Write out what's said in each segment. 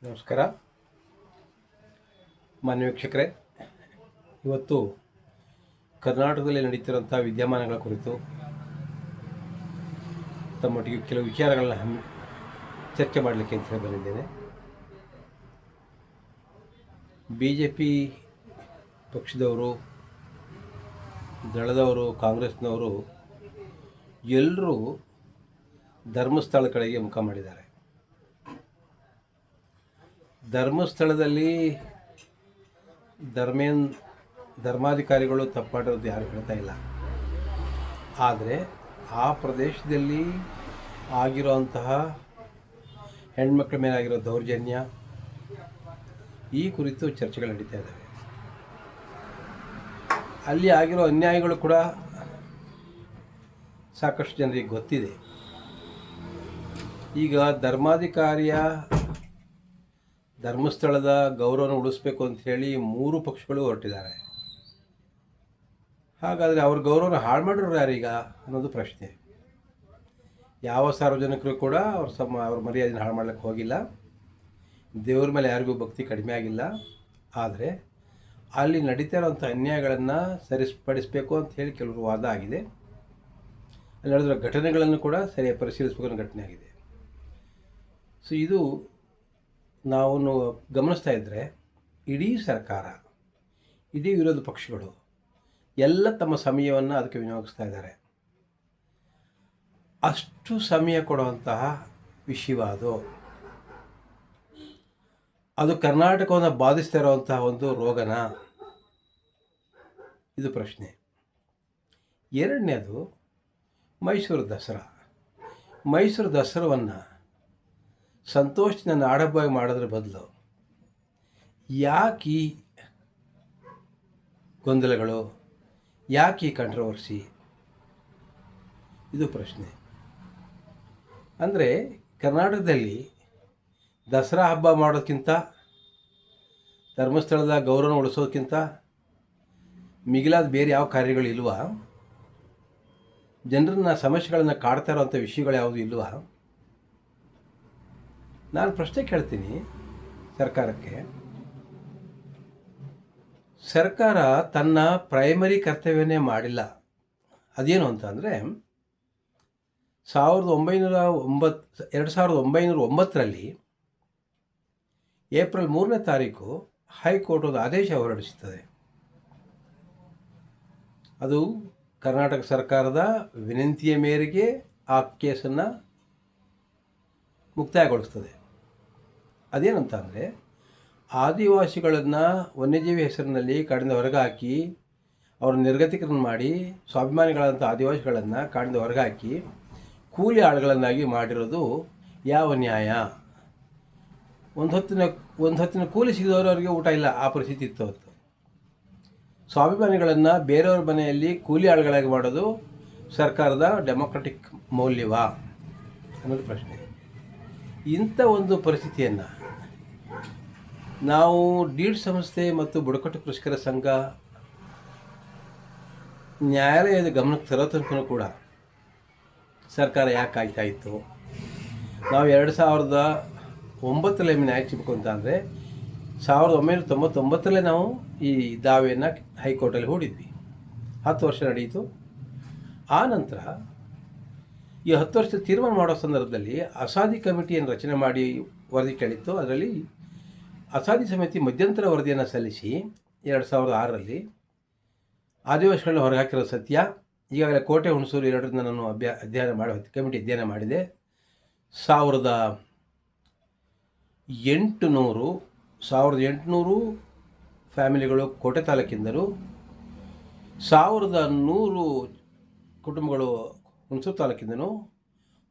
ನಮಸ್ಕಾರ ಮಾನ್ಯ ವೀಕ್ಷಕರೇ, ಇವತ್ತು ಕರ್ನಾಟಕದಲ್ಲಿ ನಡೀತಿರುವಂಥ ವಿದ್ಯಮಾನಗಳ ಕುರಿತು ತಮ್ಮೊಟ್ಟಿಗೆ ಕೆಲವು ವಿಚಾರಗಳನ್ನ ಚರ್ಚೆ ಮಾಡಲಿಕ್ಕೆ ಅಂತ ಹೇಳಿ ಬಂದಿದ್ದೇನೆ. BJP ಪಕ್ಷದವರು, ದಳದವರು, ಕಾಂಗ್ರೆಸ್ನವರು ಎಲ್ಲರೂ ಧರ್ಮಸ್ಥಳ ಕಡೆಗೆ ಮುಖ ಮಾಡಿದ್ದಾರೆ. ಧರ್ಮಸ್ಥಳದಲ್ಲಿ ಧರ್ಮಾಧಿಕಾರಿಗಳು ತಪ್ಪಾಡಿರೋದು ಯಾರು ಹೇಳ್ತಾ ಇಲ್ಲ. ಆದರೆ ಆ ಪ್ರದೇಶದಲ್ಲಿ ಆಗಿರೋಂತಹ ಹೆಣ್ಮಕ್ಳ ಮೇಲಾಗಿರೋ ದೌರ್ಜನ್ಯ ಈ ಕುರಿತು ಚರ್ಚೆಗಳು ನಡೀತಾ ಇದ್ದಾವೆ. ಅಲ್ಲಿ ಆಗಿರೋ ಅನ್ಯಾಯಗಳು ಕೂಡ ಸಾಕಷ್ಟು ಜನರಿಗೆ ಗೊತ್ತಿದೆ. ಈಗ ಧರ್ಮಾಧಿಕಾರಿಯ ಧರ್ಮಸ್ಥಳದ ಗೌರವನ ಉಳಿಸ್ಬೇಕು ಅಂತ ಹೇಳಿ ಮೂರು ಪಕ್ಷಗಳು ಹೊರಟಿದ್ದಾರೆ. ಹಾಗಾದರೆ ಅವ್ರ ಗೌರವನ ಹಾಳು ಮಾಡಿರೋರು ಯಾರೀಗ ಅನ್ನೋದು ಪ್ರಶ್ನೆ. ಯಾವ ಸಾರ್ವಜನಿಕರು ಕೂಡ ಅವ್ರ ಮರ್ಯಾದೆನ ಹಾಳು ಮಾಡ್ಲಿಕ್ಕೆ ಹೋಗಿಲ್ಲ. ದೇವ್ರ ಮೇಲೆ ಯಾರಿಗೂ ಭಕ್ತಿ ಕಡಿಮೆ ಆಗಿಲ್ಲ. ಆದರೆ ಅಲ್ಲಿ ನಡೀತಾ ಇರೋವಂಥ ಅನ್ಯಾಯಗಳನ್ನು ಸರಿಪಡಿಸಬೇಕು ಅಂತ ಹೇಳಿ ಕೆಲವರು ವಾದ ಆಗಿದೆ. ಅಲ್ಲಿ ನಡೆದಿರೋ ಘಟನೆಗಳನ್ನು ಕೂಡ ಸರಿಯಾಗಿ ಪರಿಶೀಲಿಸಬೇಕು ಅನ್ನೋ ಘಟನೆ ಆಗಿದೆ. ಸೊ ಇದು ನಾವು ಗಮನಿಸ್ತಾ ಇದ್ದರೆ ಇಡೀ ಸರ್ಕಾರ, ಇಡೀ ವಿರೋಧ ಪಕ್ಷಗಳು ಎಲ್ಲ ತಮ್ಮ ಸಮಯವನ್ನು ಅದಕ್ಕೆ ವಿನಿಯೋಗಿಸ್ತಾ ಇದ್ದಾರೆ. ಅಷ್ಟು ಸಮಯ ಕೊಡುವಂತಹ ವಿಷಯವಾದು ಅದು ಕರ್ನಾಟಕವನ್ನು ಬಾಧಿಸ್ತಾ ಇರುವಂತಹ ಒಂದು ರೋಗನ, ಇದು ಪ್ರಶ್ನೆ. ಎರಡನೇದು ಮೈಸೂರು ದಸರಾ. ಮೈಸೂರು ದಸರಾವನ್ನು ಸಂತೋಷದಿಂದ ನಾಡಹಬ್ಬವಾಗಿ ಮಾಡೋದ್ರ ಬದಲು ಯಾಕೆ ಈ ಗೊಂದಲಗಳು, ಯಾಕೆ ಈ ಕಂಟ್ರವರ್ಸಿ, ಇದು ಪ್ರಶ್ನೆ. ಅಂದರೆ ಕರ್ನಾಟಕದಲ್ಲಿ ದಸರಾ ಹಬ್ಬ ಮಾಡೋದಕ್ಕಿಂತ, ಧರ್ಮಸ್ಥಳದ ಗೌರವ ಉಳಿಸೋದಕ್ಕಿಂತ ಮಿಗಿಲಾದ ಬೇರೆ ಯಾವ ಕಾರ್ಯಗಳು ಇಲ್ವಾ? ಜನರನ್ನ ಸಮಸ್ಯೆಗಳನ್ನು ಕಾಡ್ತಾ ಇರೋವಂಥ ವಿಷಯಗಳು ಯಾವುದು ಇಲ್ವಾ? ನಾನು ಪ್ರಶ್ನೆ ಕೇಳ್ತೀನಿ ಸರ್ಕಾರಕ್ಕೆ. ಸರ್ಕಾರ ತನ್ನ ಪ್ರೈಮರಿ ಕರ್ತವ್ಯವನ್ನೇ ಮಾಡಿಲ್ಲ. ಅದೇನು ಅಂತ ಅಂದರೆ 2009ರಲ್ಲಿ ಏಪ್ರಿಲ್ 3ನೇ ತಾರೀಕು ಹೈಕೋರ್ಟ್ ಒಂದು ಆದೇಶ ಹೊರಡಿಸುತ್ತದೆ. ಅದು ಕರ್ನಾಟಕ ಸರ್ಕಾರದ ವಿನಂತಿಯ ಮೇರೆಗೆ ಆ ಕೇಸನ್ನು ಮುಕ್ತಾಯಗೊಳಿಸ್ತದೆ. ಅದೇನಂತ ಅಂದರೆ, ಆದಿವಾಸಿಗಳನ್ನು ವನ್ಯಜೀವಿ ಹೆಸರಿನಲ್ಲಿ ಕಾಡಿಂದ ಹೊರಗೆ ಹಾಕಿ ಅವ್ರ ನಿರ್ಗತಿಕರನ್ನ ಮಾಡಿ ಸ್ವಾಭಿಮಾನಿಗಳಂಥ ಆದಿವಾಸಿಗಳನ್ನು ಕಾಡಿಂದ ಹೊರಗೆ ಹಾಕಿ ಕೂಲಿ ಆಳುಗಳನ್ನಾಗಿ ಮಾಡಿರೋದು ಯಾವ ನ್ಯಾಯ? ಒಂದು ಹೊತ್ತಿನ ಕೂಲಿ ಸಿಗದವರವರಿಗೆ ಊಟ ಇಲ್ಲ, ಆ ಪರಿಸ್ಥಿತಿ ಇತ್ತು ಅವತ್ತು. ಸ್ವಾಭಿಮಾನಿಗಳನ್ನು ಬೇರೆಯವ್ರ ಮನೆಯಲ್ಲಿ ಕೂಲಿ ಆಳುಗಳಾಗಿ ಮಾಡೋದು ಸರ್ಕಾರದ ಡೆಮೊಕ್ರೆಟಿಕ್ ಮೌಲ್ಯವಾ ಅನ್ನೋದು ಪ್ರಶ್ನೆ. ಇಂಥ ಒಂದು ಪರಿಸ್ಥಿತಿಯನ್ನು ನಾವು ಡೀಡ್ ಸಂಸ್ಥೆ ಮತ್ತು ಬುಡಕಟ್ಟು ಕೃಷಿಕರ ಸಂಘ ನ್ಯಾಯಾಲಯದ ಗಮನಕ್ಕೆ ತರೋ ತನಕ ಕೂಡ ಸರ್ಕಾರ ಯಾಕೆ ಕಾಯ್ತಾ ಇತ್ತು? ನಾವು 2009ರಲ್ಲಿ ನ್ಯಾಯ ಸಿಗಬೇಕು ಅಂತ ಅಂದರೆ 1999ರಲ್ಲೇ ನಾವು ಈ ದಾವೆಯನ್ನು ಹೈಕೋರ್ಟಲ್ಲಿ ಹೂಡಿದ್ವಿ. 10 ವರ್ಷ ನಡೆಯಿತು. ಆ ನಂತರ ಈ 10 ವರ್ಷದ ತೀರ್ಮಾನ ಮಾಡೋ ಸಂದರ್ಭದಲ್ಲಿ ಅಸಾದಿ ಕಮಿಟಿಯನ್ನು ರಚನೆ ಮಾಡಿ ವರದಿ ಕೇಳಿತ್ತು. ಅದರಲ್ಲಿ ಅಸಾದಿ ಸಮಿತಿ ಮಧ್ಯಂತರ ವರದಿಯನ್ನು ಸಲ್ಲಿಸಿ 2006ರಲ್ಲಿ ಆದಿವಾಸಿಗಳನ್ನ ಹೊರಗೆ ಹಾಕಿರೋ ಸತ್ಯ. ಈಗಾಗಲೇ ಕೋಟೆ ಹುಣಸೂರು 2ರಿಂದ ನಾನು ಕಮಿಟಿ ಅಧ್ಯಯನ ಮಾಡಿದೆ. 1800 ಫ್ಯಾಮಿಲಿಗಳು ಕೋಟೆ ತಾಲೂಕಿಂದರು, 1100 ಕುಟುಂಬಗಳು ಹುಣಸೂರು ತಾಲೂಕಿಂದನೂ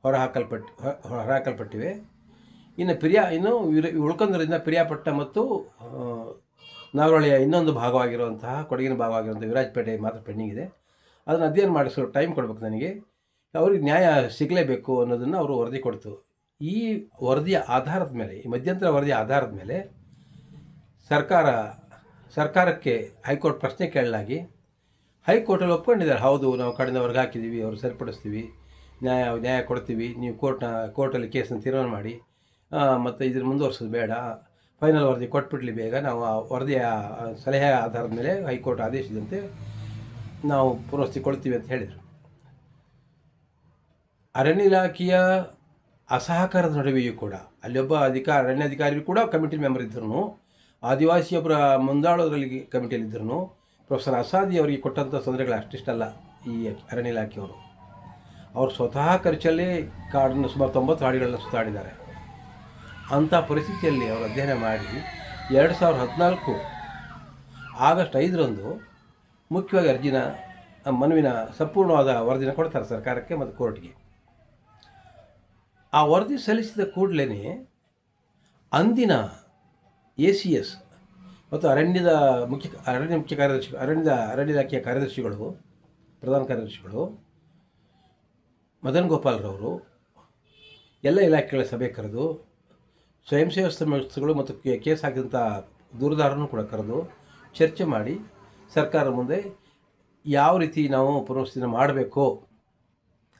ಹೊರಹಾಕಲ್ಪಟ್ಟಿವೆ. ಇನ್ನು ಉಳ್ಕೊಂಡರಿಂದ ಪಿರಿಯಾಪಟ್ಟ ಮತ್ತು ನಾಗರಹೊಳೆಯ ಇನ್ನೊಂದು ಭಾಗವಾಗಿರುವಂತಹ, ಕೊಡಗಿನ ಭಾಗವಾಗಿರುವಂಥ ವಿರಾಜಪೇಟೆ ಮಾತ್ರ ಪೆಂಡಿಂಗ್ ಇದೆ. ಅದನ್ನು ಅಧ್ಯಯನ ಮಾಡಿಸೋ ಟೈಮ್ ಕೊಡಬೇಕು ನನಗೆ. ಅವ್ರಿಗೆ ನ್ಯಾಯ ಸಿಗಲೇಬೇಕು ಅನ್ನೋದನ್ನು ಅವರು ವರದಿ ಕೊಡ್ತು. ಈ ವರದಿಯ ಆಧಾರದ ಮೇಲೆ, ಈ ಮಧ್ಯಂತರ ವರದಿಯ ಆಧಾರದ ಮೇಲೆ ಸರ್ಕಾರಕ್ಕೆ ಹೈಕೋರ್ಟ್ ಪ್ರಶ್ನೆ ಕೇಳಲಾಗಿ ಹೈಕೋರ್ಟಲ್ಲಿ ಒಪ್ಕೊಂಡಿದ್ದಾರೆ. ಹೌದು, ನಾವು ಕಡೆಯಿಂದ ಹೊರಗೆ ಹಾಕಿದ್ದೀವಿ, ಅವರು ಸರಿಪಡಿಸ್ತೀವಿ, ನ್ಯಾಯ ಕೊಡ್ತೀವಿ, ನೀವು ಕೋರ್ಟಲ್ಲಿ ಕೇಸನ್ನು ತೀರ್ಮಾನ ಮಾಡಿ ಮತ್ತು ಇದನ್ನು ಮುಂದುವರ್ಸೋದು ಬೇಡ, ಫೈನಲ್ ವರದಿ ಕೊಟ್ಬಿಡ್ಲಿ ಬೇಗ, ನಾವು ಆ ವರದಿಯ ಸಲಹೆ ಆಧಾರದ ಮೇಲೆ ಹೈಕೋರ್ಟ್ ಆದೇಶದಂತೆ ನಾವು ಪುನರ್ವಸತಿ ಕೊಡ್ತೀವಿ ಅಂತ ಹೇಳಿದರು. ಅರಣ್ಯ ಇಲಾಖೆಯ ಅಸಹಕಾರದ ನಡುವೆಯೂ ಕೂಡ ಅಲ್ಲೊಬ್ಬ ಅರಣ್ಯಾಧಿಕಾರಿಯೂ ಕೂಡ ಕಮಿಟಿ ಮೆಂಬರ್ ಇದ್ದರು, ಆದಿವಾಸಿಯೊಬ್ಬರ ಮುಂದಾಳೋದ್ರಲ್ಲಿ ಕಮಿಟಿಯಲ್ಲಿದ್ದರು. ಪ್ರೊಫೆಸರ್ ಅಸಾದಿ ಅವರಿಗೆ ಕೊಟ್ಟಂಥ ತೊಂದರೆಗಳು ಅಷ್ಟಿಷ್ಟಲ್ಲ. ಈ ಅರಣ್ಯ ಇಲಾಖೆಯವರು ಅವರು ಸ್ವತಃ ಖರ್ಚಲ್ಲಿ ಕಾಡನ್ನು ಸುಮಾರು 90 ಹಾಡಿಗಳನ್ನು ಸುತ್ತಾಡಿದ್ದಾರೆ. ಅಂಥ ಪರಿಸ್ಥಿತಿಯಲ್ಲಿ ಅವರು ಅಧ್ಯಯನ ಮಾಡಿ 2014 ಆಗಸ್ಟ್ 5ರಂದು ಮುಖ್ಯವಾಗಿ ಮನುವಿನ ಸಂಪೂರ್ಣವಾದ ವರದಿನ ಕೊಡ್ತಾರೆ ಸರ್ಕಾರಕ್ಕೆ ಮತ್ತು ಕೋರ್ಟ್ಗೆ. ಆ ವರದಿ ಸಲ್ಲಿಸಿದ ಕೂಡಲೇ ಅಂದಿನ ACS ಮತ್ತು ಅರಣ್ಯ ಮುಖ್ಯ ಕಾರ್ಯದರ್ಶಿ ಅರಣ್ಯ ಇಲಾಖೆಯ ಕಾರ್ಯದರ್ಶಿಗಳು, ಪ್ರಧಾನ ಕಾರ್ಯದರ್ಶಿಗಳು ಮದನ್ ಗೋಪಾಲ್ರವರು ಎಲ್ಲ ಇಲಾಖೆಗಳ ಸಭೆ ಕರೆದು, ಸ್ವಯಂ ಸೇವಾ ಸಂಸ್ಥೆಗಳು ಮತ್ತು ಕೇಸ್ ಹಾಕಿದಂಥ ದೂರುದಾರರನ್ನು ಕೂಡ ಕರೆದು ಚರ್ಚೆ ಮಾಡಿ ಸರ್ಕಾರದ ಮುಂದೆ ಯಾವ ರೀತಿ ನಾವು ಪುನರ್ವಸತಿನ ಮಾಡಬೇಕು,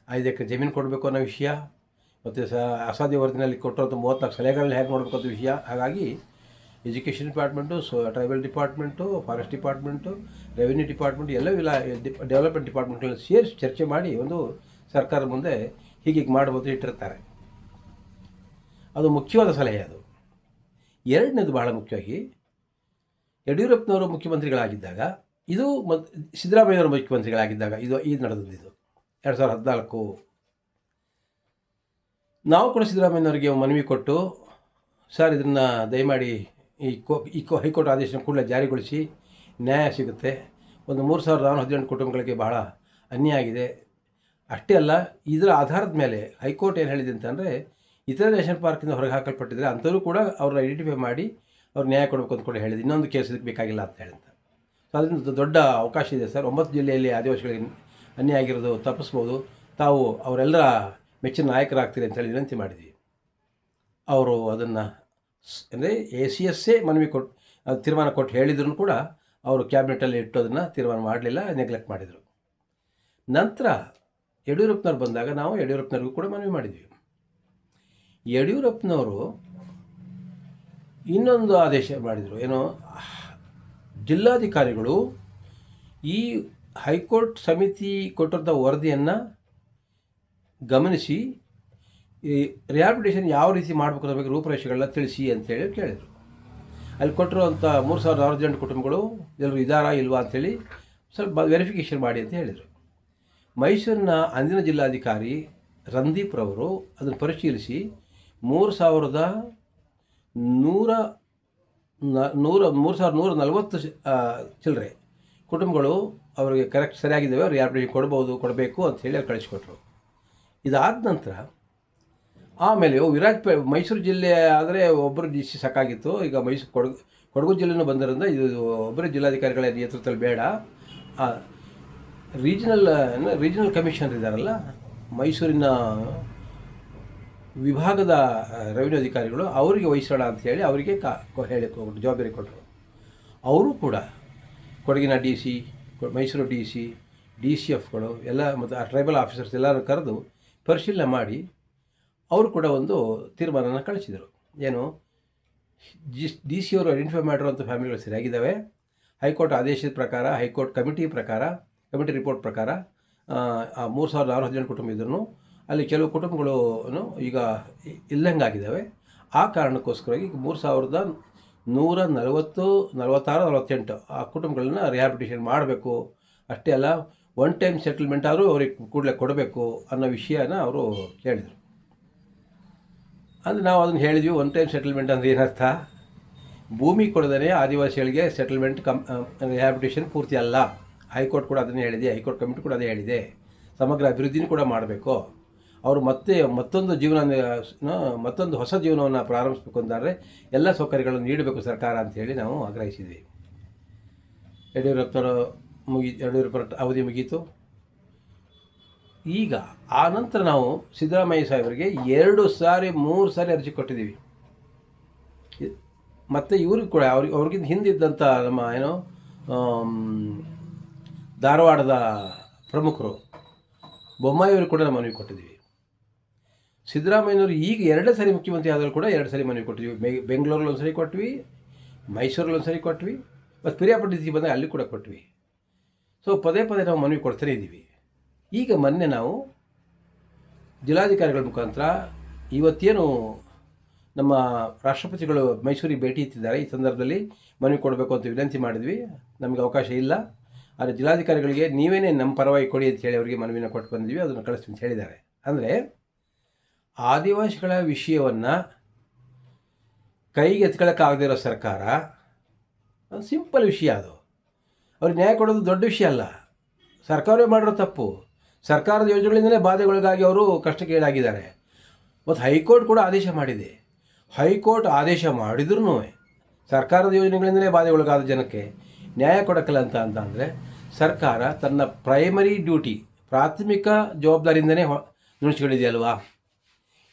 5 ಎಕರೆ ಜಮೀನು ಕೊಡಬೇಕು ಅನ್ನೋ ವಿಷಯ, ಮತ್ತು ಅಸಾಧ್ಯ ವರದಿನಲ್ಲಿ ಕೊಟ್ಟಿರುವಂಥ 34 ಸಲಹೆಗಳನ್ನ ಹೇಗೆ ಮಾಡಬೇಕು ಅಂತ ವಿಷಯ. ಹಾಗಾಗಿ education department, tribal department, forest department, revenue department, ಎಲ್ಲ ಡೆವಲಪ್ಮೆಂಟ್ ಡಿಪಾರ್ಟ್ಮೆಂಟ್ಗಳನ್ನ ಸೇರಿಸಿ ಚರ್ಚೆ ಮಾಡಿ ಒಂದು ಸರ್ಕಾರದ ಮುಂದೆ ಹೀಗೆ ಮಾಡ್ಬೋದು ಇಟ್ಟಿರ್ತಾರೆ. ಅದು ಮುಖ್ಯವಾದ ಸಲಹೆ. ಅದು ಎರಡನೇದು ಬಹಳ ಮುಖ್ಯವಾಗಿ ಯಡಿಯೂರಪ್ಪನವರು ಮುಖ್ಯಮಂತ್ರಿಗಳಾಗಿದ್ದಾಗ, ಇದು ಸಿದ್ದರಾಮಯ್ಯವರು ಮುಖ್ಯಮಂತ್ರಿಗಳಾಗಿದ್ದಾಗ ಇದು ನಡೆದಿದ್ದು 2014. ನಾವು ಕೂಡ ಸಿದ್ದರಾಮಯ್ಯನವರಿಗೆ ಮನವಿ ಕೊಟ್ಟು, ಸರ್ ಇದನ್ನು ದಯಮಾಡಿ ಈ ಹೈಕೋರ್ಟ್ ಆದೇಶನ ಕೂಡಲೇ ಜಾರಿಗೊಳಿಸಿ, ನ್ಯಾಯ ಸಿಗುತ್ತೆ. ಒಂದು 3,418 ಕುಟುಂಬಗಳಿಗೆ ಬಹಳ ಅನ್ಯಾಯ ಆಗಿದೆ. ಅಷ್ಟೇ ಅಲ್ಲ, ಇದರ ಆಧಾರದ ಮೇಲೆ ಹೈಕೋರ್ಟ್ ಏನು ಹೇಳಿದೆ ಅಂತಂದರೆ, ಇತರ ನ್ಯಾಷನಲ್ ಪಾರ್ಕಿಂದ ಹೊರಗೆ ಹಾಕಲ್ಪಟ್ಟಿದ್ರೆ ಅಂಥವರು ಕೂಡ ಅವ್ರನ್ನ ಐಡೆಂಟಿಫೈ ಮಾಡಿ ಅವ್ರು ನ್ಯಾಯ ಕೊಡಬೇಕು ಅಂತ ಕೂಡ ಹೇಳಿದೆ. ಇನ್ನೊಂದು ಕೇಸ್ ಇದಕ್ಕೆ ಬೇಕಾಗಿಲ್ಲ ಅಂತ ಹೇಳಿದಂತ. ಸೊ ಅದರಿಂದ ದೊಡ್ಡ ಅವಕಾಶ ಇದೆ ಸರ್. 9 ಜಿಲ್ಲೆಯಲ್ಲಿ ಆದಿವಾಸಿಗಳಿಗೆ ಅನ್ಯಾಯ ಆಗಿರೋದು ತಪ್ಪಿಸ್ಬೋದು, ತಾವು ಅವರೆಲ್ಲರ ಮೆಚ್ಚಿನ ನಾಯಕರಾಗ್ತೀರಿ ಅಂತೇಳಿ ವಿನಂತಿ ಮಾಡಿದ್ವಿ. ಅವರು ಅದನ್ನು ಅಂದರೆ ACSೇ ಮನವಿ ತೀರ್ಮಾನ ಕೊಟ್ಟು ಹೇಳಿದ್ರು ಕೂಡ ಅವರು ಕ್ಯಾಬಿನೆಟಲ್ಲಿ ಇಟ್ಟೋದನ್ನು ತೀರ್ಮಾನ ಮಾಡಲಿಲ್ಲ, ನೆಗ್ಲೆಕ್ಟ್ ಮಾಡಿದರು. ನಂತರ ಯಡಿಯೂರಪ್ಪನವ್ರು ಬಂದಾಗ ನಾವು ಯಡಿಯೂರಪ್ಪನವ್ರಿಗೂ ಕೂಡ ಮನವಿ ಮಾಡಿದ್ವಿ. ಯಡಿಯೂರಪ್ಪನವರು ಇನ್ನೊಂದು ಆದೇಶ ಮಾಡಿದರು. ಏನೋ, ಜಿಲ್ಲಾಧಿಕಾರಿಗಳು ಈ ಹೈಕೋರ್ಟ್ ಸಮಿತಿ ಕೊಟ್ಟಿದ್ದ ವರದಿಯನ್ನು ಗಮನಿಸಿ ಈ ರಿಹ್ಯಾಬಿಲಿಟೇಷನ್ ಯಾವ ರೀತಿ ಮಾಡಬೇಕು ಅನ್ನೋ ಬಗ್ಗೆ ರೂಪರೇಷೆಗಳನ್ನ ತಿಳಿಸಿ ಅಂತೇಳಿ ಕೇಳಿದರು. ಅಲ್ಲಿ ಕೊಟ್ಟಿರುವಂಥ 3,418 ಕುಟುಂಬಗಳು ಎಲ್ಲರೂ ಇದ್ದಾರಾ ಇಲ್ವಾ ಅಂಥೇಳಿ ಸ್ವಲ್ಪ ವೆರಿಫಿಕೇಷನ್ ಮಾಡಿ ಅಂತ ಹೇಳಿದರು. ಮೈಸೂರಿನ ಅಂದಿನ ಜಿಲ್ಲಾಧಿಕಾರಿ ರಂದೀಪ್ ರವರು ಅದನ್ನು ಪರಿಶೀಲಿಸಿ 3,140 ಚಿಲ್ಲರೆ ಕುಟುಂಬಗಳು ಅವರಿಗೆ ಕರೆಕ್ಟ್ ಸರಿಯಾಗಿದ್ದಾವೆ, ಅವ್ರು ಯಾರು ಕೊಡಬೇಕು ಅಂಥೇಳಿ ಅವ್ರು ಕಳಿಸ್ಕೊಟ್ರು. ಇದಾದ ನಂತರ ಆಮೇಲೆ ಮೈಸೂರು ಜಿಲ್ಲೆ ಆದರೆ ಒಬ್ಬರು DC ಸಾಕಾಗಿತ್ತು. ಈಗ ಕೊಡಗು ಜಿಲ್ಲೆನೂ ಬಂದಿರೋದ್ರಿಂದ ಇದು ಒಬ್ಬರೇ ಜಿಲ್ಲಾಧಿಕಾರಿಗಳ ನೇತೃತ್ವದಲ್ಲಿ ಬೇಡ, ರೀಜನಲ್ ಕಮಿಷನರ್ ಇದ್ದಾರಲ್ಲ ಮೈಸೂರಿನ ವಿಭಾಗದ ರೆವಿನ್ಯೂ ಅಧಿಕಾರಿಗಳು, ಅವರಿಗೆ ವಹಿಸೋಣ ಅಂಥೇಳಿ ಅವರಿಗೆ ಹೇಳಿ ಜವಾಬ್ದಾರಿ ಕೊಟ್ಟರು. ಅವರು ಕೂಡ ಕೊಡಗಿನ DC, ಮೈಸೂರು DC, DCFಗಳು ಎಲ್ಲ ಮತ್ತು ಟ್ರೈಬಲ್ ಆಫೀಸರ್ಸ್ ಎಲ್ಲರೂ ಕರೆದು ಪರಿಶೀಲನೆ ಮಾಡಿ ಅವರು ಕೂಡ ಒಂದು ತೀರ್ಮಾನನ ಕಳಿಸಿದರು. ಏನು, DC ಅವರು ಐಡೆಂಟಿಫೈ ಮಾಡಿರುವಂಥ ಫ್ಯಾಮಿಲಿಗಳು ಸರಿಯಾಗಿದ್ದಾವೆ, ಹೈಕೋರ್ಟ್ ಆದೇಶದ ಪ್ರಕಾರ, ಹೈಕೋರ್ಟ್ ಕಮಿಟಿ ರಿಪೋರ್ಟ್ ಪ್ರಕಾರ 3,418 ಕುಟುಂಬ ಇದ್ರೂ ಅಲ್ಲಿ ಕೆಲವು ಕುಟುಂಬಗಳು ಈಗ ಇಲ್ಲಂಗಾಗಿದ್ದಾವೆ. ಆ ಕಾರಣಕ್ಕೋಸ್ಕರವಾಗಿ 3,146 ಆ ಕುಟುಂಬಗಳನ್ನ ರಿಹ್ಯಾಬಿಲಿಟೇಷನ್ ಮಾಡಬೇಕು. ಅಷ್ಟೇ ಅಲ್ಲ, ಒನ್ ಟೈಮ್ ಸೆಟಲ್ಮೆಂಟ್ ಆದರೂ ಅವ್ರಿಗೆ ಕೂಡಲೇ ಕೊಡಬೇಕು ಅನ್ನೋ ವಿಷಯನ ಅವರು ಹೇಳಿದರು. ಅಂದರೆ ನಾವು ಅದನ್ನು ಹೇಳಿದ್ವಿ. ಒನ್ ಟೈಮ್ ಸೆಟಲ್ಮೆಂಟ್ ಅಂದರೆ ಏನರ್ಥ? ಭೂಮಿ ಕೊಡದೇ ಆದಿವಾಸಿಗಳಿಗೆ ಸೆಟಲ್ಮೆಂಟ್ ರಿಹ್ಯಾಬಿಲಿಟೇಷನ್ ಪೂರ್ತಿ ಅಲ್ಲ. ಹೈಕೋರ್ಟ್ ಕೂಡ ಅದನ್ನೇ ಹೇಳಿದೆ, ಹೈಕೋರ್ಟ್ ಕಮಿಟಿ ಕೂಡ ಅದೇ ಹೇಳಿದೆ. ಸಮಗ್ರ ಅಭಿವೃದ್ಧಿನೂ ಕೂಡ ಮಾಡಬೇಕು. ಅವರು ಮತ್ತೊಂದು ಹೊಸ ಜೀವನವನ್ನು ಪ್ರಾರಂಭಿಸಬೇಕು ಅಂತಂದರೆ ಎಲ್ಲ ಸೌಕರ್ಯಗಳನ್ನು ನೀಡಬೇಕು ಸರ್ಕಾರ ಅಂಥೇಳಿ ನಾವು ಆಗ್ರಹಿಸಿದ್ವಿ. ಯಡಿಯೂರಪ್ಪರ ಅವಧಿ ಮುಗೀತು. ಈಗ ಆ ನಂತರ ನಾವು ಸಿದ್ದರಾಮಯ್ಯ ಸಾಹೇಬರಿಗೆ 2 ಸಾರಿ 3 ಸಾರಿ ಅರ್ಜಿ ಕೊಟ್ಟಿದ್ದೀವಿ. ಮತ್ತು ಇವ್ರಿಗೆ ಕೂಡ ಅವ್ರಿಗಿಂತ ಹಿಂದಿದ್ದಂಥ ನಮ್ಮ ಧಾರವಾಡದ ಪ್ರಮುಖರು ಬೊಮ್ಮಾಯಿಯವ್ರಿಗೆ ಕೂಡ ನಾವು ಮನವಿ ಕೊಟ್ಟಿದ್ದೀವಿ. ಸಿದ್ದರಾಮಯ್ಯನವರು ಈಗ 2 ಸರಿ ಮುಖ್ಯಮಂತ್ರಿ ಆದರೂ ಕೂಡ 2 ಸರಿ ಮನವಿ ಕೊಟ್ಟಿದ್ವಿ. ಬೆಂಗಳೂರಲ್ಲಿ ಒಂದು ಸರಿ ಕೊಟ್ವಿ, ಮೈಸೂರಲ್ಲಿ ಒಂದು ಸರಿ ಕೊಟ್ವಿ, ಮತ್ತು ಪಿರಿಯಾಪಟ್ಟಣಕ್ಕೆ ಬಂದಾಗ ಅಲ್ಲಿ ಕೂಡ ಕೊಟ್ವಿ. ಸೊ ಪದೇ ಪದೇ ನಾವು ಮನವಿ ಕೊಡ್ತಾನೇ ಇದ್ದೀವಿ. ಈಗ ಮೊನ್ನೆ ನಾವು ಜಿಲ್ಲಾಧಿಕಾರಿಗಳ ಮುಖಾಂತರ ಇವತ್ತೇನು ನಮ್ಮ ರಾಷ್ಟ್ರಪತಿಗಳು ಮೈಸೂರಿಗೆ ಭೇಟಿ ಇತ್ತಿದ್ದಾರೆ, ಈ ಸಂದರ್ಭದಲ್ಲಿ ಮನವಿ ಕೊಡಬೇಕು ಅಂತ ವಿನಂತಿ ಮಾಡಿದ್ವಿ. ನಮಗೆ ಅವಕಾಶ ಇಲ್ಲ, ಆದರೆ ಜಿಲ್ಲಾಧಿಕಾರಿಗಳಿಗೆ ನೀವೇನೇ ನಮ್ಮ ಪರವಾಗಿ ಕೊಡಿ ಅಂತ ಹೇಳಿ ಅವರಿಗೆ ಮನವಿನ ಕೊಟ್ಟು ಬಂದಿದ್ವಿ, ಅದನ್ನು ಕಳಿಸ್ತೀನಿ ಅಂತ ಹೇಳಿದ್ದಾರೆ. ಅಂದರೆ ಆದಿವಾಸಿಗಳ ವಿಷಯವನ್ನು ಕೈಗೆ ಎತ್ಕೊಳ್ಳೋಕ್ಕಾಗದಿರೋ ಸರ್ಕಾರ, ಅದು ಸಿಂಪಲ್ ವಿಷಯ. ಅದು ಅವ್ರಿಗೆ ನ್ಯಾಯ ಕೊಡೋದು ದೊಡ್ಡ ವಿಷಯ ಅಲ್ಲ, ಸರ್ಕಾರವೇ ಮಾಡಿರೋ ತಪ್ಪು. ಸರ್ಕಾರದ ಯೋಜನೆಗಳಿಂದಲೇ ಬಾಧೆಗಳಿಗಾಗಿ ಅವರು ಕಷ್ಟಕ್ಕೆ ಈಡಾಗಿದ್ದಾರೆ. ಮತ್ತು ಹೈಕೋರ್ಟ್ ಕೂಡ ಆದೇಶ ಮಾಡಿದೆ. ಹೈಕೋರ್ಟ್ ಆದೇಶ ಮಾಡಿದ್ರೂ ಸರ್ಕಾರದ ಯೋಜನೆಗಳಿಂದಲೇ ಬಾಧೆಗೊಳಗಾದ ಜನಕ್ಕೆ ನ್ಯಾಯ ಕೊಡೋಕ್ಕಲ್ಲ ಅಂತಂದರೆ ಸರ್ಕಾರ ತನ್ನ ಪ್ರೈಮರಿ ಡ್ಯೂಟಿ, ಪ್ರಾಥಮಿಕ ಜವಾಬ್ದಾರಿಯಿಂದನೇ ನುಡಿಸ್ಕೊಂಡಿದೆಯಲ್ವಾ.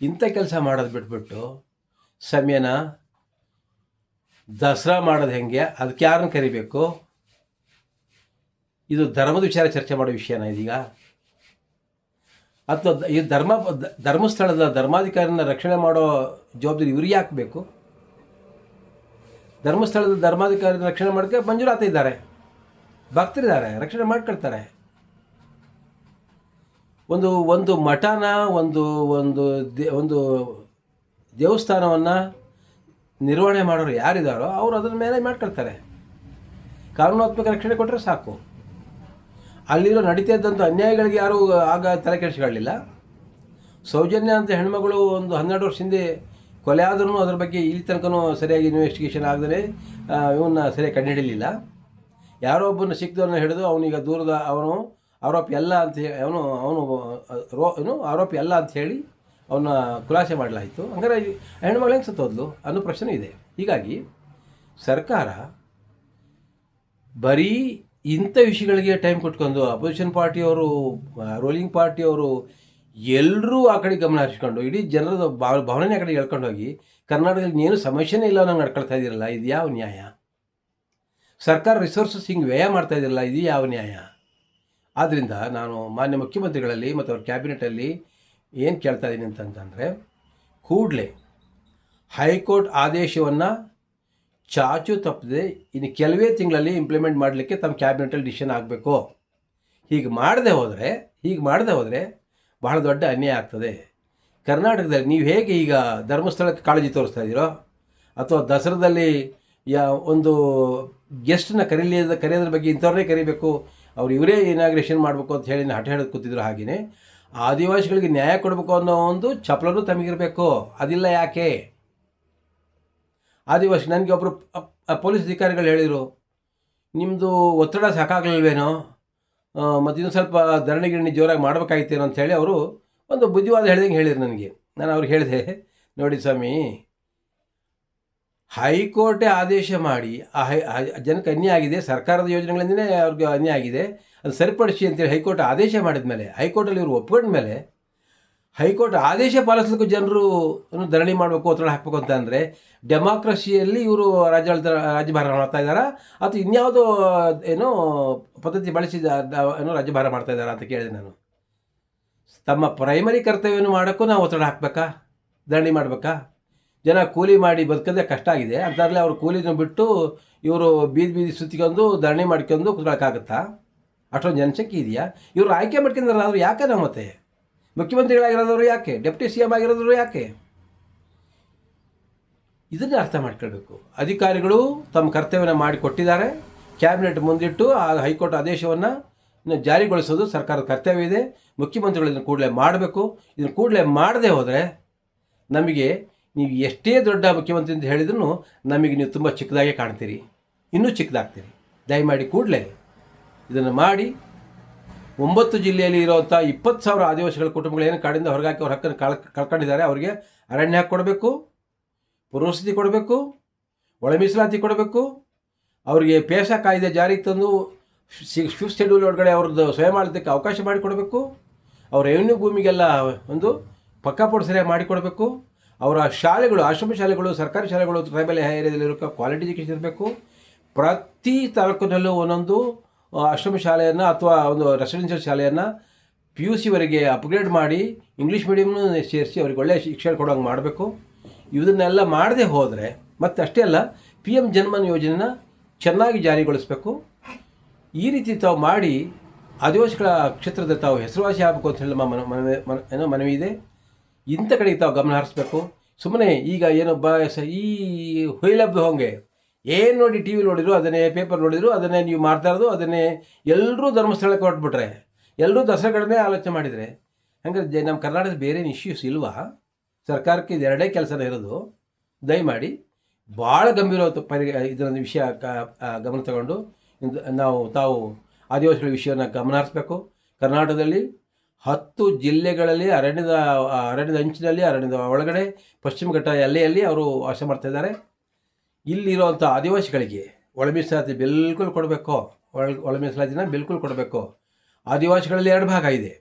ಇಂಥ ಕೆಲಸ ಮಾಡೋದು ಬಿಟ್ಬಿಟ್ಟು ಸಮಯನ ದಸರಾ ಮಾಡೋದು ಹೆಂಗೆ, ಅದಕ್ಕೆ ಯಾರನ್ನು ಕರಿಬೇಕು? ಇದು ಧರ್ಮದ ವಿಚಾರ ಚರ್ಚೆ ಮಾಡೋ ವಿಷಯನ ಇದೀಗ? ಅಥವಾ ಈ ಧರ್ಮಸ್ಥಳದ ಧರ್ಮಾಧಿಕಾರಿನ ರಕ್ಷಣೆ ಮಾಡೋ ಜವಾಬ್ದಾರಿ ಇವ್ರಿಗೆ ಹಾಕಬೇಕು? ಧರ್ಮಸ್ಥಳದ ಧರ್ಮಾಧಿಕಾರಿನ ರಕ್ಷಣೆ ಮಾಡೋಕ್ಕೆ ಮಂಜೂರಾತ ಇದ್ದಾರೆ, ಭಕ್ತರಿದ್ದಾರೆ, ರಕ್ಷಣೆ ಮಾಡ್ಕೊಳ್ತಾರೆ. ಒಂದು ಮಠನ, ಒಂದು ದೇವಸ್ಥಾನವನ್ನು ನಿರ್ವಹಣೆ ಮಾಡೋರು ಯಾರಿದ್ದಾರೋ ಅವರು ಅದರ ಮೇಲೆ ಮಾಡ್ಕೊಳ್ತಾರೆ. ಕಾನೂನಾತ್ಮಕ ರಕ್ಷಣೆ ಕೊಟ್ಟರೆ ಸಾಕು. ಅಲ್ಲಿರೋ ನಡೀತಾ ಇದ್ದಂಥ ಅನ್ಯಾಯಗಳಿಗೆ ಯಾರೂ ಆಗ ತಲೆ ಕೆಡಿಸ್ಕೊಳ್ಳಲಿಲ್ಲ. ಸೌಜನ್ಯ ಅಂತ ಹೆಣ್ಮಗಳು ಒಂದು 12 ವರ್ಷ ಹಿಂದೆ ಕೊಲೆ ಆದ್ರೂ ಅದ್ರ ಬಗ್ಗೆ ಇಲ್ಲಿ ತನಕನೂ ಸರಿಯಾಗಿ ಇನ್ವೆಸ್ಟಿಗೇಷನ್ ಆಗದೇ ಇವನ್ನ ಸರಿಯಾಗಿ ಕಂಡುಹಿಡಿಯಲಿಲ್ಲ. ಯಾರೋ ಒಬ್ಬನ ಸಿಕ್ಕಿದವ್ರನ್ನ ಹಿಡಿದು ಅವನೀಗ ದೂರದ ಅವನು ಆರೋಪಿ ಅಲ್ಲ ಅಂತ ಹೇಳಿ ಅವನು ಆರೋಪಿ ಅಲ್ಲ ಅಂತ ಹೇಳಿ ಅವನ್ನ ಖುಲಾಸೆ ಮಾಡಲಾಯಿತು. ಹಂಗಾರೆ ಹೆಣ್ಮಗಳು ಹೆಂಗೆ ಸತ್ತೋದ್ಲು ಅನ್ನೋ ಪ್ರಶ್ನೆ ಇದೆ. ಹೀಗಾಗಿ ಸರ್ಕಾರ ಬರೀ ಇಂಥ ವಿಷಯಗಳಿಗೆ ಟೈಮ್ ಕೊಟ್ಕೊಂಡು ಅಪೋಸಿಷನ್ ಪಾರ್ಟಿಯವರು, ರೂಲಿಂಗ್ ಪಾರ್ಟಿಯವರು ಎಲ್ಲರೂ ಆ ಕಡೆ ಗಮನ ಹರಿಸ್ಕೊಂಡು ಇಡೀ ಜನರದ ಭಾವನೆ ಆ ಕಡೆ ಹೇಳ್ಕೊಂಡೋಗಿ ಕರ್ನಾಟಕದಲ್ಲಿ ಏನು ಸಮಸ್ಯೆನೇ ಇಲ್ಲ ನಂಗೆ ನಡ್ಕೊಳ್ತಾ ಇದ್ದೀರಲ್ಲ, ಇದು ಯಾವ ನ್ಯಾಯ? ಸರ್ಕಾರ ರಿಸೋರ್ಸಸ್ ಹಿಂಗೆ ವ್ಯಯ ಮಾಡ್ತಾ ಇದ್ದೀರಲ್ಲ, ಇದು ಯಾವ ನ್ಯಾಯ? ಆದ್ದರಿಂದ ನಾನು ಮಾನ್ಯ ಮುಖ್ಯಮಂತ್ರಿಗಳಲ್ಲಿ ಮತ್ತು ಅವ್ರ ಕ್ಯಾಬಿನೆಟಲ್ಲಿ ಏನು ಕೇಳ್ತಾ ಇದ್ದೀನಿ ಅಂತಂದರೆ, ಕೂಡಲೇ ಹೈಕೋರ್ಟ್ ಆದೇಶವನ್ನು ಚಾಚು ತಪ್ಪದೆ ಇನ್ನು ಕೆಲವೇ ತಿಂಗಳಲ್ಲಿ ಇಂಪ್ಲಿಮೆಂಟ್ ಮಾಡಲಿಕ್ಕೆ ತಮ್ಮ ಕ್ಯಾಬಿನೆಟಲ್ಲಿ ಡಿಸಿಷನ್ ಆಗಬೇಕು. ಹೀಗೆ ಮಾಡದೆ ಹೋದರೆ ಬಹಳ ದೊಡ್ಡ ಅನ್ಯಾಯ ಆಗ್ತದೆ. ಕರ್ನಾಟಕದಲ್ಲಿ ನೀವು ಹೇಗೆ ಈಗ ಧರ್ಮಸ್ಥಳಕ್ಕೆ ಕಾಳಜಿ ತೋರಿಸ್ತಾ ಇದ್ದೀರೋ, ಅಥವಾ ದಸರಾದಲ್ಲಿ ಒಂದು ಗೆಸ್ಟನ್ನ ಕರೆಯೋದ್ರ ಬಗ್ಗೆ ಇಂಥವ್ರನ್ನೇ ಕರಿಬೇಕು, ಇವರೇ ಇನಾಗ್ರೇಷನ್ ಮಾಡಬೇಕು ಅಂತ ಹೇಳಿ ಹಠ ಹೇಳೋದು ಕೂತಿದ್ರು, ಹಾಗೆಯೇ ಆದಿವಾಸಿಗಳಿಗೆ ನ್ಯಾಯ ಕೊಡಬೇಕು ಅನ್ನೋ ಒಂದು ಚಪಲನೂ ತಮಗಿರಬೇಕು. ಅದಿಲ್ಲ. ಯಾಕೆ? ಆದಿವಾಸಿ ನನಗೆ ಒಬ್ಬರು ಪೊಲೀಸ್ ಅಧಿಕಾರಿಗಳು ಹೇಳಿದರು, ನಿಮ್ಮದು ಒತ್ತಡ ಸಾಕಾಗಲಿಲ್ವೇನೋ, ಮತ್ತು ಇನ್ನೂ ಸ್ವಲ್ಪ ಧರಣಿ ಜೋರಾಗಿ ಮಾಡಬೇಕಾಗಿತ್ತೇನೋ ಅಂತ ಹೇಳಿ ಅವರು ಒಂದು ಬುದ್ಧಿವಾದ ಹೇಳಿದಂಗೆ ಹೇಳಿದ್ರು ನನಗೆ. ನಾನು ಅವ್ರಿಗೆ ಹೇಳಿದೆ, ನೋಡಿ ಸ್ವಾಮಿ, ಹೈಕೋರ್ಟೇ ಆದೇಶ ಮಾಡಿ ಜನಕ್ಕೆ ಅನ್ಯಾಯ ಆಗಿದೆ, ಸರ್ಕಾರದ ಯೋಜನೆಗಳಿಂದಲೇ ಅವ್ರಿಗೆ ಅನ್ಯಾಯ ಆಗಿದೆ, ಅದು ಸರಿಪಡಿಸಿ ಅಂತೇಳಿ ಹೈಕೋರ್ಟ್ ಆದೇಶ ಮಾಡಿದ ಮೇಲೆ, ಹೈಕೋರ್ಟಲ್ಲಿ ಇವರು ಒಪ್ಕೊಂಡ ಮೇಲೆ, ಹೈಕೋರ್ಟ್ ಆದೇಶ ಪಾಲಿಸಲಿಕ್ಕೂ ಜನರು ಧರಣಿ ಮಾಡಬೇಕು, ಒತ್ತಡ ಹಾಕಬೇಕು ಅಂತ ಅಂದರೆ ಡೆಮಾಕ್ರಸಿಯಲ್ಲಿ ಇವರು ರಾಜ್ಯಭಾರ ಮಾಡ್ತಾ ಇದ್ದಾರಾ ಅಥವಾ ಇನ್ಯಾವುದೋ ಪದ್ಧತಿ ಬಳಸಿದ ರಾಜ್ಯಭಾರ ಮಾಡ್ತಾ ಇದ್ದಾರಾ ಅಂತ ಕೇಳಿದೆ ನಾನು. ತಮ್ಮ ಪ್ರೈಮರಿ ಕರ್ತವ್ಯವನ್ನು ಮಾಡೋಕ್ಕೂ ನಾವು ಒತ್ತಡ ಹಾಕಬೇಕಾ? ಧರಣಿ ಮಾಡಬೇಕಾ? ಜನ ಕೂಲಿ ಮಾಡಿ ಬದುಕೋದೇ ಕಷ್ಟ ಆಗಿದೆ ಅಂತಾರಲೇ ಅವ್ರು ಕೂಲಿನ ಬಿಟ್ಟು ಇವರು ಬೀದಿ ಸುತ್ತಿಕೊಂಡು ಧರಣಿ ಮಾಡ್ಕೊಂಡು ಕುತ್ಕೊಳ್ಳೋಕ್ಕಾಗುತ್ತಾ? ಅಷ್ಟೊಂದು ಜನಸಂಖ್ಯೆ ಇದೆಯಾ? ಇವರು ಆಯ್ಕೆ ಮಾಡ್ಕೊಂಡ್ರೆ ಅವರು ಯಾಕೆ? ನಾವು ಮತ್ತೆ ಮುಖ್ಯಮಂತ್ರಿಗಳಾಗಿರೋದವರು ಯಾಕೆ? ಡೆಪ್ಟಿ CM ಆಗಿರೋದವರು ಯಾಕೆ? ಇದನ್ನೇ ಅರ್ಥ ಮಾಡ್ಕೊಳ್ಬೇಕು. ಅಧಿಕಾರಿಗಳು ತಮ್ಮ ಕರ್ತವ್ಯನ ಮಾಡಿಕೊಟ್ಟಿದ್ದಾರೆ, ಕ್ಯಾಬಿನೆಟ್ ಮುಂದಿಟ್ಟು ಆ ಹೈಕೋರ್ಟ್ ಆದೇಶವನ್ನು ಜಾರಿಗೊಳಿಸೋದು ಸರ್ಕಾರದ ಕರ್ತವ್ಯ ಇದೆ. ಮುಖ್ಯಮಂತ್ರಿಗಳು ಇದನ್ನು ಕೂಡಲೇ ಮಾಡಬೇಕು. ಇದನ್ನು ಕೂಡಲೇ ಮಾಡದೆ ಹೋದರೆ ನಮಗೆ ನೀವು ಎಷ್ಟೇ ದೊಡ್ಡ ಮುಖ್ಯಮಂತ್ರಿ ಅಂತ ಹೇಳಿದ್ರು ನಮಗೆ ನೀವು ತುಂಬ ಚಿಕ್ಕದಾಗೆ ಕಾಣ್ತೀರಿ, ಇನ್ನೂ ಚಿಕ್ಕದಾಗ್ತೀರಿ. ದಯಮಾಡಿ ಕೂಡಲೇ ಇದನ್ನು ಮಾಡಿ 9 ಜಿಲ್ಲೆಯಲ್ಲಿ ಇರೋವಂಥ 20,000 ಆದಿವಾಸಿಗಳ ಕುಟುಂಬಗಳು ಏನು ಕಾಡಿಂದ ಹೊರಗಾಕಿ ಅವ್ರ ಹಕ್ಕನ್ನು ಕಳ್ಕೊಂಡಿದ್ದಾರೆ, ಅವರಿಗೆ ಅರಣ್ಯ ಹಕ್ಕು ಕೊಡಬೇಕು, ಪೂರ್ವಸ್ಥಿತಿ ಕೊಡಬೇಕು, ಒಳ ಮೀಸಲಾತಿ ಕೊಡಬೇಕು, ಅವರಿಗೆ ಪೇಶಾ ಕಾಯ್ದೆ ಜಾರಿಗೆ ತಂದು 5th ಶೆಡ್ಯೂಲ್ ಒಳಗಡೆ ಅವ್ರದ್ದು ಸ್ವಯಮಾಡಳಿತಕ್ಕೆ ಅವಕಾಶ ಮಾಡಿಕೊಡಬೇಕು, ಅವ್ರ ರೆವೆನ್ಯೂ ಭೂಮಿಗೆಲ್ಲ ಒಂದು ಪಕ್ಕಾಪೋಡು ಸರಿಯಾಗಿ ಮಾಡಿಕೊಡಬೇಕು, ಅವರ ಶಾಲೆಗಳು, ಆಶ್ರಮ ಶಾಲೆಗಳು, ಸರ್ಕಾರಿ ಶಾಲೆಗಳು ಟ್ರೈಬಲ್ ಏರಿಯಾದಲ್ಲಿರೋ ಕ್ವಾಲಿಟಿ ಎಜುಕೇಷನ್ ಇರಬೇಕು. ಪ್ರತಿ ತಾಲೂಕಿನಲ್ಲೂ ಒಂದೊಂದು ಆಶ್ರಮ ಶಾಲೆಯನ್ನು ಅಥವಾ ಒಂದು ರೆಸಿಡೆನ್ಷಿಯಲ್ ಶಾಲೆಯನ್ನು PUC ಅಪ್ಗ್ರೇಡ್ ಮಾಡಿ ಇಂಗ್ಲೀಷ್ ಮೀಡಿಯಮ್ನು ಸೇರಿಸಿ ಅವ್ರಿಗೆ ಒಳ್ಳೆಯ ಶಿಕ್ಷಣ ಕೊಡೋಂಗೆ ಮಾಡಬೇಕು. ಇದನ್ನೆಲ್ಲ ಮಾಡದೆ ಹೋದರೆ ಮತ್ತು ಅಷ್ಟೇ ಅಲ್ಲ, PM ಜನ್ಮನ್ ಯೋಜನೆನ ಚೆನ್ನಾಗಿ ಜಾರಿಗೊಳಿಸಬೇಕು. ಈ ರೀತಿ ತಾವು ಮಾಡಿ ಆದಿವಾಸಿಗಳ ಕ್ಷೇತ್ರದ ತಾವು ಹೆಸರುವಾಸಿ ಆಗಬೇಕು ಅಂತ ಹೇಳಿ ಮನವಿ ಇದೆ. ಇಂಥ ಕಡೆಗೆ ತಾವು ಗಮನ ಹರಿಸ್ಬೇಕು. ಸುಮ್ಮನೆ ಈಗ ಏನೊಬ್ಬ ಈ ಹೊಯ್ಲಬ್ದು ಹೋಂಗೆ ಏನು ನೋಡಿ TV ನೋಡಿದ್ರು ಅದನ್ನೇ, ಪೇಪರ್ ನೋಡಿದ್ರು ಅದನ್ನೇ ನೀವು ಮಾಡ್ತಾ ಇರೋದು, ಅದನ್ನೇ ಎಲ್ಲರೂ ಧರ್ಮಸ್ಥಳಕ್ಕೆ ಹೊರಟ್ಬಿಟ್ರೆ, ಎಲ್ಲರೂ ದಸರಾಗಳನ್ನೇ ಆಲೋಚನೆ ಮಾಡಿದರೆ ಹಂಗೆ ನಮ್ಮ ಕರ್ನಾಟಕದ ಬೇರೆ ಇಶ್ಯೂಸ್ ಇಲ್ವಾ? ಸರ್ಕಾರಕ್ಕೆ ಇದೆರಡೇ ಕೆಲಸನೇ ಇರೋದು. ದಯಮಾಡಿ ಭಾಳ ಗಂಭೀರವಾದ ಇದರ ವಿಷಯ ಗಮನ ತಗೊಂಡು ತಾವು ಆದಿವಾಸಿಗಳ ವಿಷಯವನ್ನು ಗಮನ ಹರಿಸ್ಬೇಕು. ಕರ್ನಾಟಕದಲ್ಲಿ 10 ಜಿಲ್ಲೆಗಳಲ್ಲಿ ಅರಣ್ಯದ ಅಂಚಿನಲ್ಲಿ, ಅರಣ್ಯದ ಒಳಗಡೆ ಪಶ್ಚಿಮ ಘಟ್ಟ ಎಲ್ಲೆಯಲ್ಲಿ ಅವರು ವಾಸ ಮಾಡ್ತಾಯಿದ್ದಾರೆ. ಇಲ್ಲಿರುವಂಥ ಆದಿವಾಸಿಗಳಿಗೆ ಒಳ ಮೀಸಲಾತಿ ಬಿಲ್ಕುಲ್ ಕೊಡಬೇಕು. ಒಳ ಮೀಸಲಾತಿನ ಬಿಲ್ಕುಲ್ ಕೊಡಬೇಕು. ಆದಿವಾಸಿಗಳಲ್ಲಿ 2 ಭಾಗ ಇದೆ.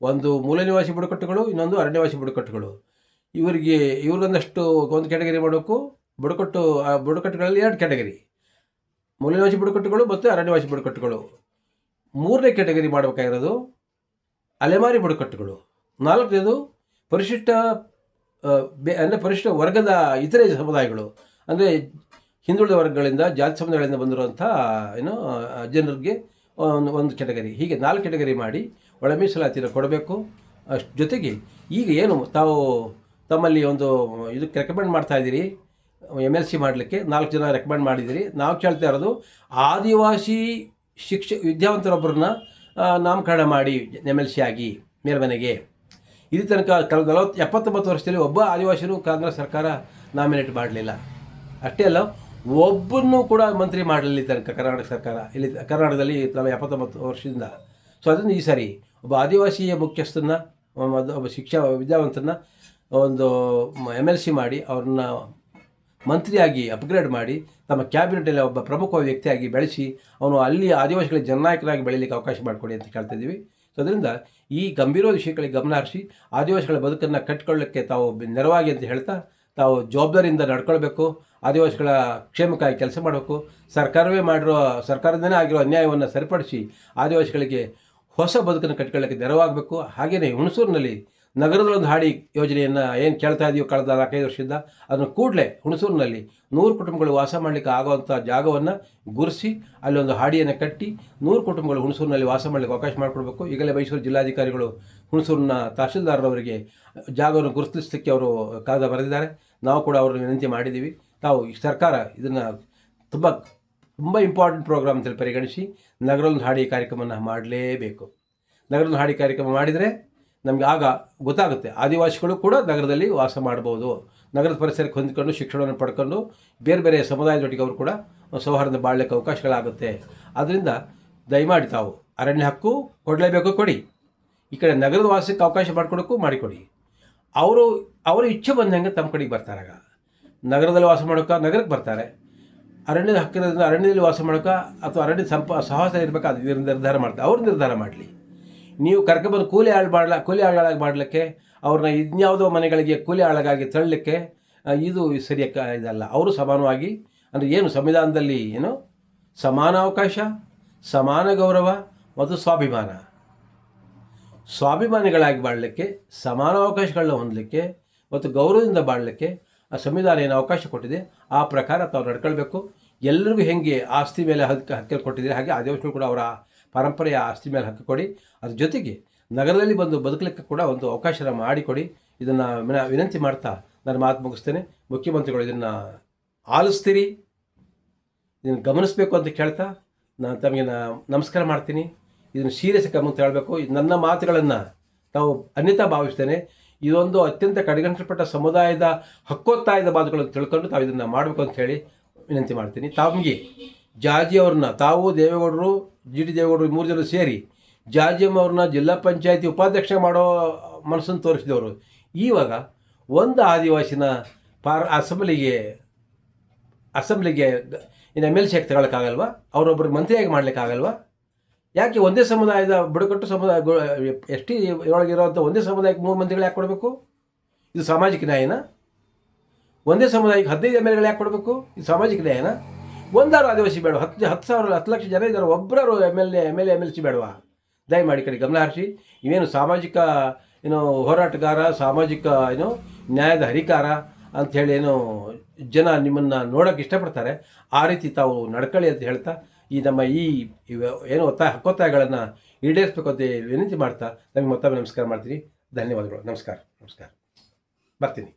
ಒಂದು ಮೂಲ ನಿವಾಸಿ ಬುಡಕಟ್ಟುಗಳು, ಇನ್ನೊಂದು ಅರಣ್ಯವಾಸಿ ಬುಡಕಟ್ಟುಗಳು. ಇವ್ರಿಗೊಂದಷ್ಟು ಒಂದು ಕ್ಯಾಟಗರಿ ಮಾಡಬೇಕು. ಬುಡಕಟ್ಟುಗಳಲ್ಲಿ 2 ಕ್ಯಾಟಗರಿ, ಮೂಲ ನಿವಾಸಿ ಬುಡಕಟ್ಟುಗಳು ಮತ್ತು ಅರಣ್ಯವಾಸಿ ಬುಡಕಟ್ಟುಗಳು. 3ನೇ ಕ್ಯಾಟಗರಿ ಮಾಡಬೇಕಾಗಿರೋದು ಅಲೆಮಾರಿ ಬುಡಕಟ್ಟುಗಳು. 4ನೇದು ಪರಿಶಿಷ್ಟ ವರ್ಗದ ಇತರೆ ಸಮುದಾಯಗಳು, ಅಂದರೆ ಹಿಂದುಳಿದ ವರ್ಗಗಳಿಂದ, ಜಾತಿ ಸಮುದಾಯಗಳಿಂದ ಬಂದಿರುವಂಥ ಜನರಿಗೆ ಒಂದು ಕ್ಯಾಟಗರಿ. ಹೀಗೆ 4 ಕ್ಯಾಟಗರಿ ಮಾಡಿ ಒಳ ಮೀಸಲಾತಿನ ಕೊಡಬೇಕು. ಅಷ್ಟು ಜೊತೆಗೆ ಈಗ ಏನು ತಾವು ತಮ್ಮಲ್ಲಿ ಒಂದು ಇದಕ್ಕೆ ರೆಕಮೆಂಡ್ ಮಾಡ್ತಾಯಿದ್ದೀರಿ, MLC ಮಾಡಲಿಕ್ಕೆ 4 ಜನ ರೆಕಮೆಂಡ್ ಮಾಡಿದ್ದೀರಿ. ನಾವು ಕೇಳ್ತಾ ಇರೋದು ಆದಿವಾಸಿ ವಿದ್ಯಾವಂತರೊಬ್ಬರನ್ನ ನಾಮಕರಣ ಮಾಡಿ MLC ಆಗಿ ಮೇಲ್ಮನೆಗೆ. ಇಲ್ಲಿ ತನಕ ಕಳೆದ 79 ವರ್ಷದಲ್ಲಿ ಒಬ್ಬ ಆದಿವಾಸಿನೂ ಕಾಂಗ್ರೆಸ್ ಸರ್ಕಾರ ನಾಮಿನೇಟ್ ಮಾಡಲಿಲ್ಲ. ಅಷ್ಟೇ ಅಲ್ಲ, ಒಬ್ಬನೂ ಕೂಡ ಮಂತ್ರಿ ಮಾಡಲಿಲ್ಲ ತನಕ ಕರ್ನಾಟಕ ಸರ್ಕಾರ ಇಲ್ಲಿ ಕರ್ನಾಟಕದಲ್ಲಿ 79 ವರ್ಷದಿಂದ. ಸೊ ಅದನ್ನು ಈ ಸಾರಿ ಒಬ್ಬ ಆದಿವಾಸಿಯ ಮುಖ್ಯಸ್ಥನ, ಒಬ್ಬ ವಿದ್ಯಾವಂತನ ಒಂದು MLC ಮಾಡಿ ಅವ್ರನ್ನ ಮಂತ್ರಿಯಾಗಿ ಅಪ್ಗ್ರೇಡ್ ಮಾಡಿ ತಮ್ಮ ಕ್ಯಾಬಿನೆಟಲ್ಲಿ ಒಬ್ಬ ಪ್ರಮುಖ ವ್ಯಕ್ತಿಯಾಗಿ ಬೆಳೆಸಿ ಅವನು ಅಲ್ಲಿ ಆದಿವಾಸಿಗಳ ಜನನಾಯಕರಾಗಿ ಬೆಳೀಲಿಕ್ಕೆ ಅವಕಾಶ ಮಾಡಿಕೊಡಿ ಅಂತ ಕೇಳ್ತಿದ್ದೀವಿ. ಸೊ ಅದರಿಂದ ಈ ಗಂಭೀರ ವಿಷಯಗಳಿಗೆ ಗಮನ ಹರಿಸಿ ಆದಿವಾಸಿಗಳ ಬದುಕನ್ನು ಕಟ್ಟಿಕೊಳ್ಳೋಕ್ಕೆ ತಾವು ನೆರವಾಗಿ ಅಂತ ಹೇಳ್ತಾ ತಾವು ಜವಾಬ್ದಾರಿಯಿಂದ ನಡ್ಕೊಳ್ಬೇಕು. ಆದಿವಾಸಿಗಳ ಕ್ಷೇಮಕ್ಕಾಗಿ ಕೆಲಸ ಮಾಡಬೇಕು. ಸರ್ಕಾರದಿಂದನೇ ಆಗಿರೋ ಅನ್ಯಾಯವನ್ನು ಸರಿಪಡಿಸಿ ಆದಿವಾಸಿಗಳಿಗೆ ಹೊಸ ಬದುಕನ್ನು ಕಟ್ಟಿಕೊಳ್ಳೋಕ್ಕೆ ನೆರವಾಗಬೇಕು. ಹಾಗೆಯೇ ಹುಣಸೂರಿನಲ್ಲಿ ನಗರದಲ್ಲೊಂದು ಹಾಡಿ ಯೋಜನೆಯನ್ನು ಏನು ಕೇಳ್ತಾ ಇದೆಯೋ ಕಳೆದ 4-5 ವರ್ಷದಿಂದ, ಅದನ್ನು ಕೂಡಲೇ ಹುಣಸೂರಿನಲ್ಲಿ 100 ಕುಟುಂಬಗಳು ವಾಸ ಮಾಡಲಿಕ್ಕೆ ಆಗುವಂಥ ಜಾಗವನ್ನು ಗುರುಸಿ ಅಲ್ಲೊಂದು ಹಾಡಿಯನ್ನು ಕಟ್ಟಿ 100 ಕುಟುಂಬಗಳು ಹುಣಸೂರಿನಲ್ಲಿ ವಾಸ ಮಾಡಲಿಕ್ಕೆ ಅವಕಾಶ ಮಾಡಿಕೊಡ್ಬೇಕು. ಈಗಲೇ ಮೈಸೂರು ಜಿಲ್ಲಾಧಿಕಾರಿಗಳು ಹುಣಸೂರಿನ ತಹಶೀಲ್ದಾರರವರಿಗೆ ಜಾಗವನ್ನು ಗುರುತಿಸಲಿಕ್ಕೆ ಅವರು ಕಾಗದ ಬರೆದಿದ್ದಾರೆ. ನಾವು ಕೂಡ ಅವರನ್ನು ವಿನಂತಿ ಮಾಡಿದ್ದೀವಿ. ತಾವು ಈ ಸರ್ಕಾರ ಇದನ್ನು ತುಂಬ ಇಂಪಾರ್ಟೆಂಟ್ ಪ್ರೋಗ್ರಾಮ್ ಅಂತೇಳಿ ಪರಿಗಣಿಸಿ ನಗರದೊಂದು ಹಾಡಿ ಕಾರ್ಯಕ್ರಮವನ್ನು ಮಾಡಲೇಬೇಕು. ನಗರದೊಂದು ಹಾಡಿ ಕಾರ್ಯಕ್ರಮ ಮಾಡಿದರೆ ನಮಗೆ ಆಗ ಗೊತ್ತಾಗುತ್ತೆ ಆದಿವಾಸಿಗಳು ಕೂಡ ನಗರದಲ್ಲಿ ವಾಸ ಮಾಡ್ಬೋದು. ನಗರದ ಪರಿಸರಕ್ಕೆ ಹೊಂದಿಕೊಂಡು ಶಿಕ್ಷಣವನ್ನು ಪಡ್ಕೊಂಡು ಬೇರೆ ಬೇರೆ ಸಮುದಾಯದೊಟ್ಟಿಗೆ ಅವರು ಕೂಡ ಸೌಹಾರ್ದ ಬಾಳಲಿಕ್ಕೆ ಅವಕಾಶಗಳಾಗುತ್ತೆ. ಆದ್ದರಿಂದ ದಯಮಾಡಿ ತಾವು ಅರಣ್ಯ ಹಕ್ಕು ಕೊಡಲೇಬೇಕು, ಕೊಡಿ. ಈ ಕಡೆ ನಗರದ ವಾಸಕ್ಕೆ ಅವಕಾಶ ಮಾಡಿಕೊಡಿ. ಅವರು ಇಚ್ಛೆ ಬಂದಂಗೆ ತಮ್ಮ ಕಡೆಗೆ ಬರ್ತಾರಾಗ. ನಗರದಲ್ಲಿ ವಾಸ ಮಾಡೋಕೆ ನಗರಕ್ಕೆ ಬರ್ತಾರೆ. ಅರಣ್ಯದ ಹಕ್ಕಿರೋದ್ರಿಂದ ಅರಣ್ಯದಲ್ಲಿ ವಾಸ ಮಾಡೋಕೆ ಅಥವಾ ಅರಣ್ಯದ ಸಹವಾಸ ಇರಬೇಕು, ಅದು ನಿರ್ಧಾರ ಮಾಡ್ತಾರೆ. ಅವ್ರು ನಿರ್ಧಾರ ಮಾಡಲಿ. ನೀವು ಕರ್ಕೊಬಂದು ಕೂಲಿ ಆಳುಗಳಾಗಿ ಮಾಡಲಿಕ್ಕೆ, ಅವ್ರನ್ನ ಇನ್ಯಾವುದೋ ಮನೆಗಳಿಗೆ ಕೂಲಿ ಆಳಗಾಗಿ ತಳ್ಳಲಿಕ್ಕೆ ಇದು ಸರಿಯಾಗಿ ಇದಲ್ಲ. ಅವರು ಸಮಾನವಾಗಿ, ಅಂದರೆ ಏನು ಸಂವಿಧಾನದಲ್ಲಿ ಏನು ಸಮಾನ ಅವಕಾಶ, ಸಮಾನ ಗೌರವ ಮತ್ತು ಸ್ವಾಭಿಮಾನಿಗಳಾಗಿ ಬಾಳಲಿಕ್ಕೆ, ಸಮಾನ ಅವಕಾಶಗಳನ್ನ ಹೊಂದಲಿಕ್ಕೆ ಮತ್ತು ಗೌರವದಿಂದ ಬಾಳಲಿಕ್ಕೆ ಆ ಸಂವಿಧಾನ ಏನು ಅವಕಾಶ ಕೊಟ್ಟಿದೆ ಆ ಪ್ರಕಾರ ತಾವು ನಡ್ಕೊಳ್ಬೇಕು. ಎಲ್ಲರಿಗೂ ಹೆಂಗೆ ಆಸ್ತಿ ಮೇಲೆ ಹಕ್ಕು ಕೊಟ್ಟಿದ್ದೀರಿ ಹಾಗೆ ಆದಿವಾಸಿಗಳು ಕೂಡ ಅವರ ಪರಂಪರೆಯ ಆಸ್ತಿ ಮೇಲೆ ಹಕ್ಕು ಕೊಡಿ. ಅದ್ರ ಜೊತೆಗೆ ನಗರದಲ್ಲಿ ಬಂದು ಬದುಕಲಿಕ್ಕೆ ಕೂಡ ಒಂದು ಅವಕಾಶ ಮಾಡಿಕೊಡಿ. ಇದನ್ನು ವಿನಂತಿ ಮಾಡ್ತಾ ನಾನು ಮಾತು ಮುಗಿಸ್ತೇನೆ. ಮುಖ್ಯಮಂತ್ರಿಗಳು ಇದನ್ನು ಆಲಿಸ್ತೀರಿ, ಇದನ್ನು ಗಮನಿಸಬೇಕು ಅಂತ ಕೇಳ್ತಾ ನಾನು ತಮಗೆ ನಮಸ್ಕಾರ ಮಾಡ್ತೀನಿ. ಇದನ್ನು ಸೀರಿಯಸ್ ಗಮನ ಹೇಳಬೇಕು. ನನ್ನ ಮಾತುಗಳನ್ನು ತಾವು ಅನ್ಯತಾ ಭಾವಿಸ್ತೇನೆ. ಇದೊಂದು ಅತ್ಯಂತ ಕಡೆಗಣಿಸಲ್ಪಟ್ಟ ಸಮುದಾಯದ ಹಕ್ಕೊತ್ತಾಯದ ಮಾತುಗಳನ್ನು ತಿಳ್ಕೊಂಡು ತಾವು ಇದನ್ನು ಮಾಡಬೇಕು ಅಂತ ಹೇಳಿ ವಿನಂತಿ ಮಾಡ್ತೀನಿ. ತಮಗೆ ಜಾಜಿ ಅವ್ರನ್ನ, ತಾವು ದೇವೇಗೌಡರು, GD ದೇವೇಗೌಡರು 3 ಜನ ಸೇರಿ ಜಾಜಿಯಮ್ಮ ಅವ್ರನ್ನ ಜಿಲ್ಲಾ ಪಂಚಾಯತಿ ಉಪಾಧ್ಯಕ್ಷ ಮಾಡೋ ಮನಸ್ಸನ್ನು ತೋರಿಸಿದವರು ಇವಾಗ ಒಂದು ಆದಿವಾಸಿನ ಅಸೆಂಬ್ಲಿಗೆ ಇನ್ನು MLC ಆಗಿ ತಗೊಳ್ಳೋಕ್ಕಾಗಲ್ವಾ? ಅವರೊಬ್ಬರಿಗೆ ಮಂತ್ರಿಯಾಗಿ ಮಾಡಲಿಕ್ಕಾಗಲ್ವಾ? ಯಾಕೆ ಒಂದೇ ಸಮುದಾಯದ ಬುಡಕಟ್ಟು ಸಮುದಾಯ ST ಒಳಗಿರೋಂಥ ಒಂದೇ ಸಮುದಾಯಕ್ಕೆ 3 ಮಂತ್ರಿಗಳು ಯಾಕೆ ಕೊಡಬೇಕು? ಇದು ಸಾಮಾಜಿಕ ನ್ಯಾಯನ? ಒಂದೇ ಸಮುದಾಯಕ್ಕೆ 15 MLA ಯಾಕೆ ಕೊಡಬೇಕು? ಇದು ಸಾಮಾಜಿಕ ನ್ಯಾಯನ? ಒಂದಾರು ಆದಿವಾಸಿ ಬೇಡ? 10 ಲಕ್ಷ ಜನ ಇದ್ದಾರೆ, ಒಬ್ಬರು MLA MLC ಬೇಡವಾ? ದಯಮಾಡಿ ಕಡೆ ಗಮನ ಹರಿಸಿ. ಇವೇನು ಸಾಮಾಜಿಕ ಹೋರಾಟಗಾರ, ಸಾಮಾಜಿಕ ನ್ಯಾಯದ ಹರಿಕಾರ ಅಂಥೇಳಿ ಜನ ನಿಮ್ಮನ್ನು ನೋಡೋಕ್ಕೆ ಇಷ್ಟಪಡ್ತಾರೆ, ಆ ರೀತಿ ತಾವು ನಡ್ಕೊಳ್ಳಿ ಅಂತ ಹೇಳ್ತಾ ನಮ್ಮ ಹಕ್ಕೊತ್ತಾಯಗಳನ್ನು ಈಡೇರಿಸಬೇಕು ಅಂತ ವಿನಂತಿ ಮಾಡ್ತಾ ನಮಗೆ ಮತ್ತೊಮ್ಮೆ ನಮಸ್ಕಾರ ಮಾಡ್ತೀನಿ. ಧನ್ಯವಾದಗಳು. ನಮಸ್ಕಾರ. ಬರ್ತೀನಿ.